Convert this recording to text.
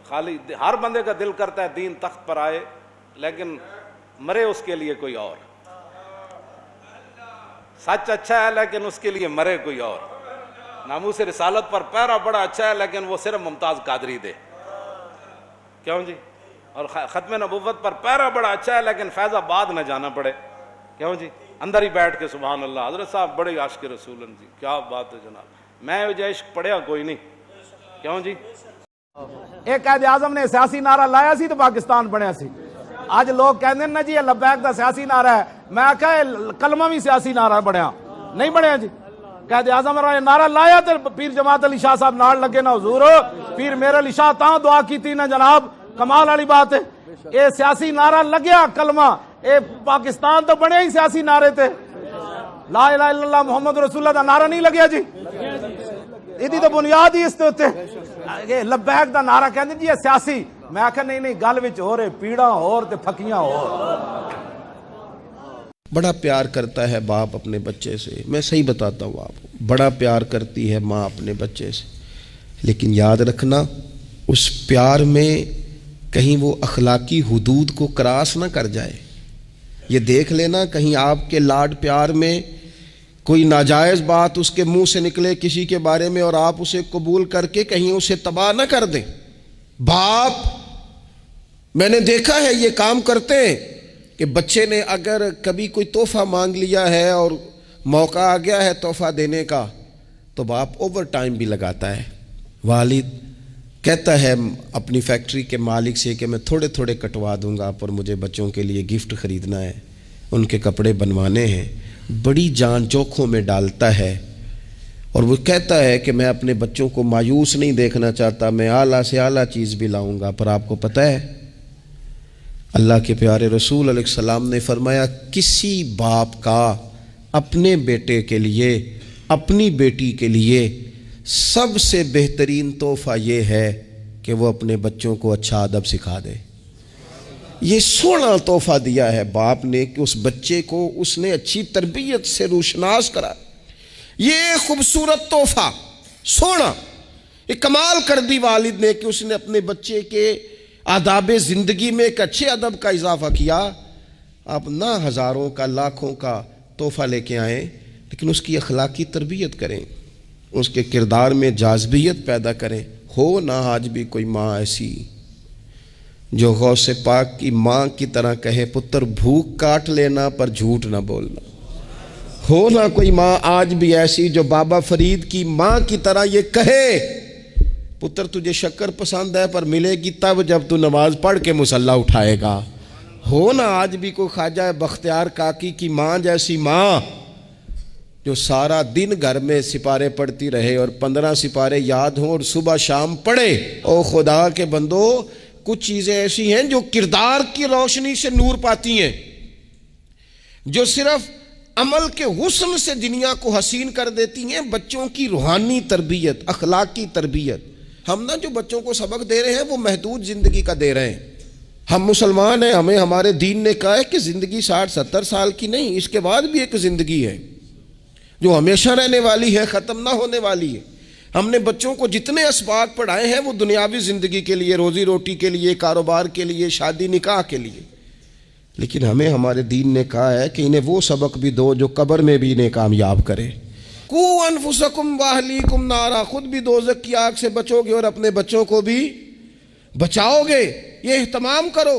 خالی ہر بندے کا دل کرتا ہے دین تخت پر آئے، لیکن مرے اس کے لیے کوئی اور. سچ اچھا ہے لیکن اس کے لیے مرے کوئی اور. ناموس رسالت پر پہرا بڑا اچھا ہے لیکن وہ صرف ممتاز قادری دے. کیوں جی؟ اور ختم نبوت پر پہرا بڑا اچھا ہے لیکن فیض آباد نہ جانا پڑے. کیوں جی؟ اندر ہی بیٹھ کے سبحان اللہ حضرت صاحب بڑے عاشق رسول ہیں جی. کیا بات ہے جناب. میں جو عشق پڑھیا کوئی نہیں. کیوں جی؟ ایک قائد اعظم نے سیاسی نعرہ لایا سی تو پاکستان بنیا سی. اج لوگ کہندے ہیں نا جی لبیک دا سیاسی نعرہ ہے. میں کہا کلمہ بھی سیاسی نعرہ بنیا نہیں بنیا جی. قائد اعظم نے نعرہ لایا تو پیر جماعت علی شاہ صاحب نال لگے نا حضور پیر میرے علی شاہ تاں دعا کیتی نا جناب. کمال والی بات ہے. اے سیاسی نعرہ لگیا کلمہ اے پاکستان تو بنے ہی سیاسی نعرے تے. لا الہ الا اللہ محمد رسول اللہ دا نعرہ نہیں لگیا جی. ایدی تو بنیاد ہی اس تے ہوتے لبیک دا نعرہ کہندے جی سیاسی. میں آکھا نہیں گل وچ ہو رہے پیڑاں ہور تے پھکیاں ہور. بڑا پیار کرتا ہے باپ اپنے بچے سے. میں صحیح بتاتا ہوں آپ کو. بڑا پیار کرتی ہے ماں اپنے بچے سے. لیکن یاد رکھنا اس پیار میں کہیں وہ اخلاقی حدود کو کراس نہ کر جائے. یہ دیکھ لینا کہیں آپ کے لاڈ پیار میں کوئی ناجائز بات اس کے منہ سے نکلے کسی کے بارے میں اور آپ اسے قبول کر کے کہیں اسے تباہ نہ کر دیں. باپ میں نے دیکھا ہے یہ کام کرتے ہیں کہ بچے نے اگر کبھی کوئی تحفہ مانگ لیا ہے اور موقع آ گیا ہے تحفہ دینے کا تو باپ اوور ٹائم بھی لگاتا ہے. والد کہتا ہے اپنی فیکٹری کے مالک سے کہ میں تھوڑے تھوڑے کٹوا دوں گا پر مجھے بچوں کے لیے گفٹ خریدنا ہے، ان کے کپڑے بنوانے ہیں. بڑی جان جوکھوں میں ڈالتا ہے اور وہ کہتا ہے کہ میں اپنے بچوں کو مایوس نہیں دیکھنا چاہتا، میں اعلیٰ سے اعلیٰ چیز بھی لاؤں گا. پر آپ کو پتہ ہے اللہ کے پیارے رسول علیہ السلام نے فرمایا کسی باپ کا اپنے بیٹے کے لیے اپنی بیٹی کے لیے سب سے بہترین تحفہ یہ ہے کہ وہ اپنے بچوں کو اچھا ادب سکھا دے. یہ سونا تحفہ دیا ہے باپ نے کہ اس بچے کو اس نے اچھی تربیت سے روشناس کرا. یہ خوبصورت تحفہ سونا یہ کمال کر دی والد نے کہ اس نے اپنے بچے کے آداب زندگی میں ایک اچھے ادب کا اضافہ کیا. آپ نہ ہزاروں کا لاکھوں کا تحفہ لے کے آئیں لیکن اس کی اخلاقی تربیت کریں، اس کے کردار میں جاذبیت پیدا کریں. ہو نہ آج بھی کوئی ماں ایسی جو غوث پاک کی ماں کی طرح کہے پتر بھوک کاٹ لینا پر جھوٹ نہ بولنا. ہو نہ کوئی ماں آج بھی ایسی جو بابا فرید کی ماں کی طرح یہ کہے پتر تجھے شکر پسند ہے پر ملے گی تب جب تو نماز پڑھ کے مصلی اٹھائے گا. ہو نہ آج بھی کوئی خواجہ بختیار کاکی کی ماں جیسی ماں جو سارا دن گھر میں سپارے پڑھتی رہے اور 15 سپارے یاد ہوں اور صبح شام پڑھے. او خدا کے بندو کچھ چیزیں ایسی ہیں جو کردار کی روشنی سے نور پاتی ہیں، جو صرف عمل کے حسن سے دنیا کو حسین کر دیتی ہیں. بچوں کی روحانی تربیت، اخلاقی تربیت. ہم نا جو بچوں کو سبق دے رہے ہیں وہ محدود زندگی کا دے رہے ہیں. ہم مسلمان ہیں، ہمیں ہمارے دین نے کہا ہے کہ زندگی 60-70 سال کی نہیں، اس کے بعد بھی ایک زندگی ہے جو ہمیشہ رہنے والی ہے، ختم نہ ہونے والی ہے. ہم نے بچوں کو جتنے اسباق پڑھائے ہیں وہ دنیاوی زندگی کے لیے، روزی روٹی کے لیے، کاروبار کے لیے، شادی نکاح کے لیے. لیکن ہمیں ہمارے دین نے کہا ہے کہ انہیں وہ سبق بھی دو جو قبر میں بھی انہیں کامیاب کرے. قو انفسکم واہلیکم نارا، خود بھی دوزخ کی آگ سے بچو گے اور اپنے بچوں کو بھی بچاؤ گے. یہ اہتمام کرو.